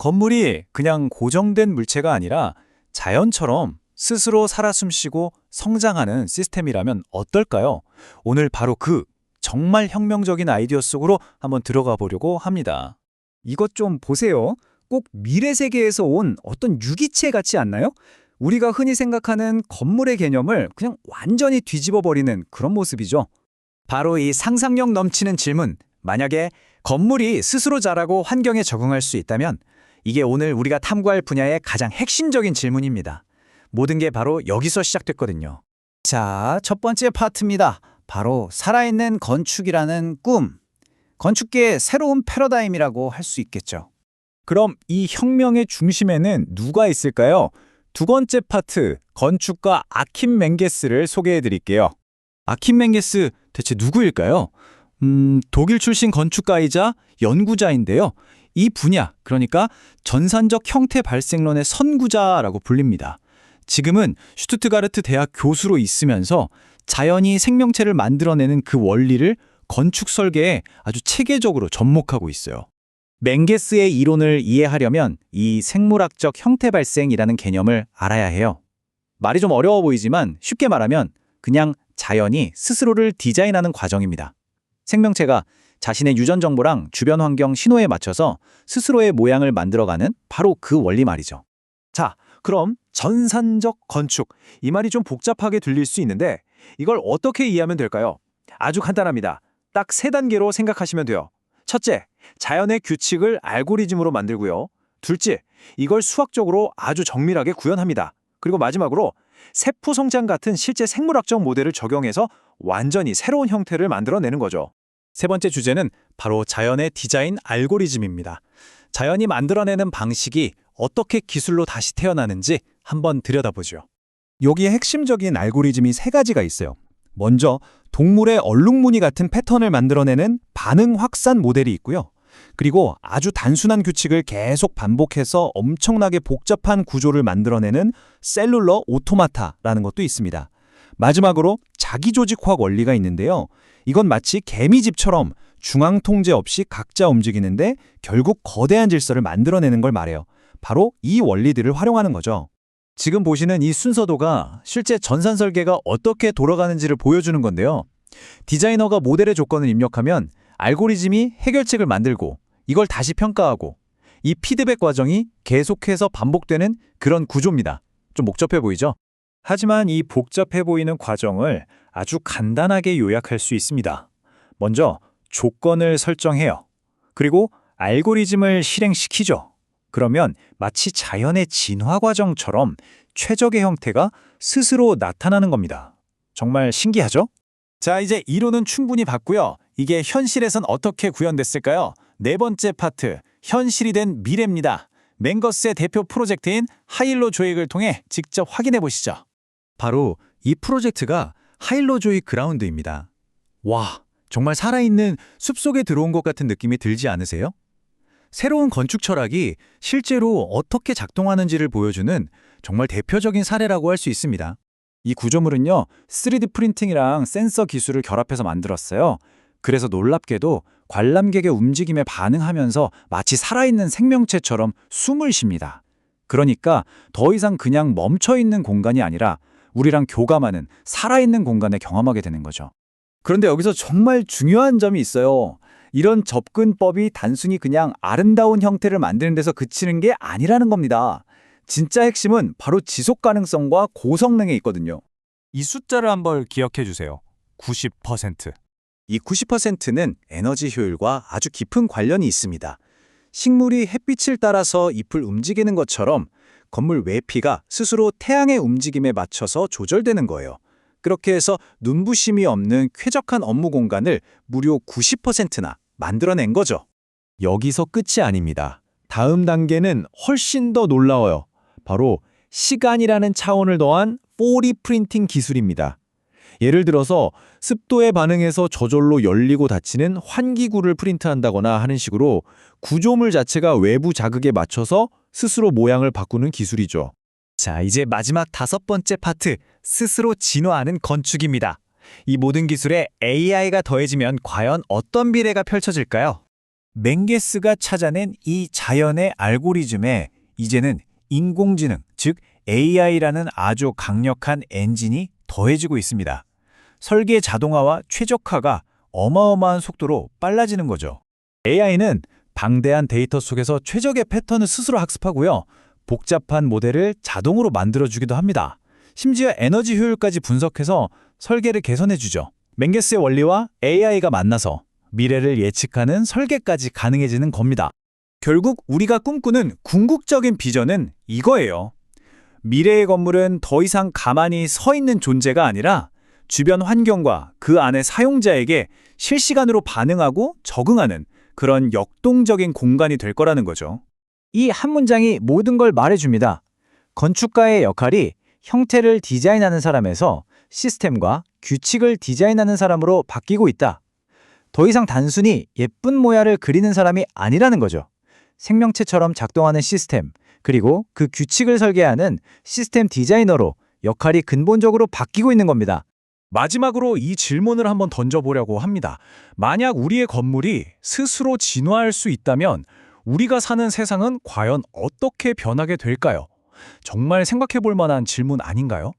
건물이 그냥 고정된 물체가 아니라 자연처럼 스스로 살아 숨쉬고 성장하는 시스템이라면 어떨까요? 오늘 바로 그 정말 혁명적인 아이디어 속으로 한번 들어가 보려고 합니다. 이것 좀 보세요. 꼭 미래 세계에서 온 어떤 유기체 같지 않나요? 우리가 흔히 생각하는 건물의 개념을 그냥 완전히 뒤집어 버리는 그런 모습이죠. 바로 이 상상력 넘치는 질문. 만약에 건물이 스스로 자라고 환경에 적응할 수 있다면 이게 오늘 우리가 탐구할 분야의 가장 핵심적인 질문입니다. 모든 게 바로 여기서 시작됐거든요. 자, 첫 번째 파트입니다. 바로 살아있는 건축이라는 꿈. 건축계의 새로운 패러다임이라고 할 수 있겠죠. 그럼 이 혁명의 중심에는 누가 있을까요? 두 번째 파트, 건축가 아킴 맹게스를 소개해 드릴게요. 아킴 맹게스 대체 누구일까요? 독일 출신 건축가이자 연구자인데요. 이 분야, 그러니까 전산적 형태 발생론의 선구자라고 불립니다. 지금은 슈투트가르트 대학 교수로 있으면서 자연이 생명체를 만들어내는 그 원리를 건축 설계에 아주 체계적으로 접목하고 있어요. 맹게스의 이론을 이해하려면 이 생물학적 형태 발생이라는 개념을 알아야 해요. 말이 좀 어려워 보이지만 쉽게 말하면 그냥 자연이 스스로를 디자인하는 과정입니다. 생명체가 자신의 유전 정보랑 주변 환경 신호에 맞춰서 스스로의 모양을 만들어가는 바로 그 원리 말이죠. 자, 그럼 전산적 건축. 이 말이 좀 복잡하게 들릴 수 있는데 이걸 어떻게 이해하면 될까요? 아주 간단합니다. 딱 세 단계로 생각하시면 돼요. 첫째, 자연의 규칙을 알고리즘으로 만들고요. 둘째, 이걸 수학적으로 아주 정밀하게 구현합니다. 그리고 마지막으로 세포 성장 같은 실제 생물학적 모델을 적용해서 완전히 새로운 형태를 만들어내는 거죠. 세 번째 주제는 바로 자연의 디자인 알고리즘입니다. 자연이 만들어내는 방식이 어떻게 기술로 다시 태어나는지 한번 들여다보죠. 여기에 핵심적인 알고리즘이 세 가지가 있어요. 먼저 동물의 얼룩무늬 같은 패턴을 만들어내는 반응 확산 모델이 있고요. 그리고 아주 단순한 규칙을 계속 반복해서 엄청나게 복잡한 구조를 만들어내는 셀룰러 오토마타라는 것도 있습니다. 마지막으로 자기조직화학 원리가 있는데요. 이건 마치 개미집처럼 중앙 통제 없이 각자 움직이는데 결국 거대한 질서를 만들어내는 걸 말해요. 바로 이 원리들을 활용하는 거죠. 지금 보시는 이 순서도가 실제 전산 설계가 어떻게 돌아가는지를 보여주는 건데요. 디자이너가 모델의 조건을 입력하면 알고리즘이 해결책을 만들고 이걸 다시 평가하고 이 피드백 과정이 계속해서 반복되는 그런 구조입니다. 좀 복잡해 보이죠? 하지만 이 복잡해 보이는 과정을 아주 간단하게 요약할 수 있습니다. 먼저 조건을 설정해요. 그리고 알고리즘을 실행시키죠. 그러면 마치 자연의 진화 과정처럼 최적의 형태가 스스로 나타나는 겁니다. 정말 신기하죠? 자, 이제 이론은 충분히 봤고요. 이게 현실에선 어떻게 구현됐을까요? 네 번째 파트, 현실이 된 미래입니다. 맹거스의 대표 프로젝트인 하일로 조익을 통해 직접 확인해 보시죠. 바로 이 프로젝트가 하일로 조익 그라운드입니다. 와, 정말 살아있는 숲속에 들어온 것 같은 느낌이 들지 않으세요? 새로운 건축 철학이 실제로 어떻게 작동하는지를 보여주는 정말 대표적인 사례라고 할 수 있습니다. 이 구조물은요, 3D 프린팅이랑 센서 기술을 결합해서 만들었어요. 그래서 놀랍게도 관람객의 움직임에 반응하면서 마치 살아있는 생명체처럼 숨을 쉽니다. 그러니까 더 이상 그냥 멈춰있는 공간이 아니라 우리랑 교감하는 살아있는 공간에 경험하게 되는 거죠. 그런데 여기서 정말 중요한 점이 있어요. 이런 접근법이 단순히 그냥 아름다운 형태를 만드는 데서 그치는 게 아니라는 겁니다. 진짜 핵심은 바로 지속 가능성과 고성능에 있거든요. 이 숫자를 한번 기억해 주세요. 90%. 이 90%는 에너지 효율과 아주 깊은 관련이 있습니다. 식물이 햇빛을 따라서 잎을 움직이는 것처럼 건물 외피가 스스로 태양의 움직임에 맞춰서 조절되는 거예요. 그렇게 해서 눈부심이 없는 쾌적한 업무 공간을 무려 90%나 만들어낸 거죠. 여기서 끝이 아닙니다. 다음 단계는 훨씬 더 놀라워요. 바로 시간이라는 차원을 더한 4D 프린팅 기술입니다. 예를 들어서 습도에 반응해서 저절로 열리고 닫히는 환기구를 프린트한다거나 하는 식으로 구조물 자체가 외부 자극에 맞춰서 스스로 모양을 바꾸는 기술이죠. 자, 이제 마지막 다섯 번째 파트, 스스로 진화하는 건축입니다. 이 모든 기술에 AI가 더해지면 과연 어떤 미래가 펼쳐질까요? 맹게스가 찾아낸 이 자연의 알고리즘에 이제는 인공지능, 즉 AI라는 아주 강력한 엔진이 더해지고 있습니다. 설계 자동화와 최적화가 어마어마한 속도로 빨라지는 거죠. AI는 방대한 데이터 속에서 최적의 패턴을 스스로 학습하고요. 복잡한 모델을 자동으로 만들어주기도 합니다. 심지어 에너지 효율까지 분석해서 설계를 개선해주죠. 맹게스의 원리와 AI가 만나서 미래를 예측하는 설계까지 가능해지는 겁니다. 결국 우리가 꿈꾸는 궁극적인 비전은 이거예요. 미래의 건물은 더 이상 가만히 서 있는 존재가 아니라 주변 환경과 그 안의 사용자에게 실시간으로 반응하고 적응하는 그런 역동적인 공간이 될 거라는 거죠. 이 한 문장이 모든 걸 말해줍니다. 건축가의 역할이 형태를 디자인하는 사람에서 시스템과 규칙을 디자인하는 사람으로 바뀌고 있다. 더 이상 단순히 예쁜 모양을 그리는 사람이 아니라는 거죠. 생명체처럼 작동하는 시스템, 그리고 그 규칙을 설계하는 시스템 디자이너로 역할이 근본적으로 바뀌고 있는 겁니다. 마지막으로 이 질문을 한번 던져보려고 합니다. 만약 우리의 건물이 스스로 진화할 수 있다면 우리가 사는 세상은 과연 어떻게 변하게 될까요? 정말 생각해 볼 만한 질문 아닌가요?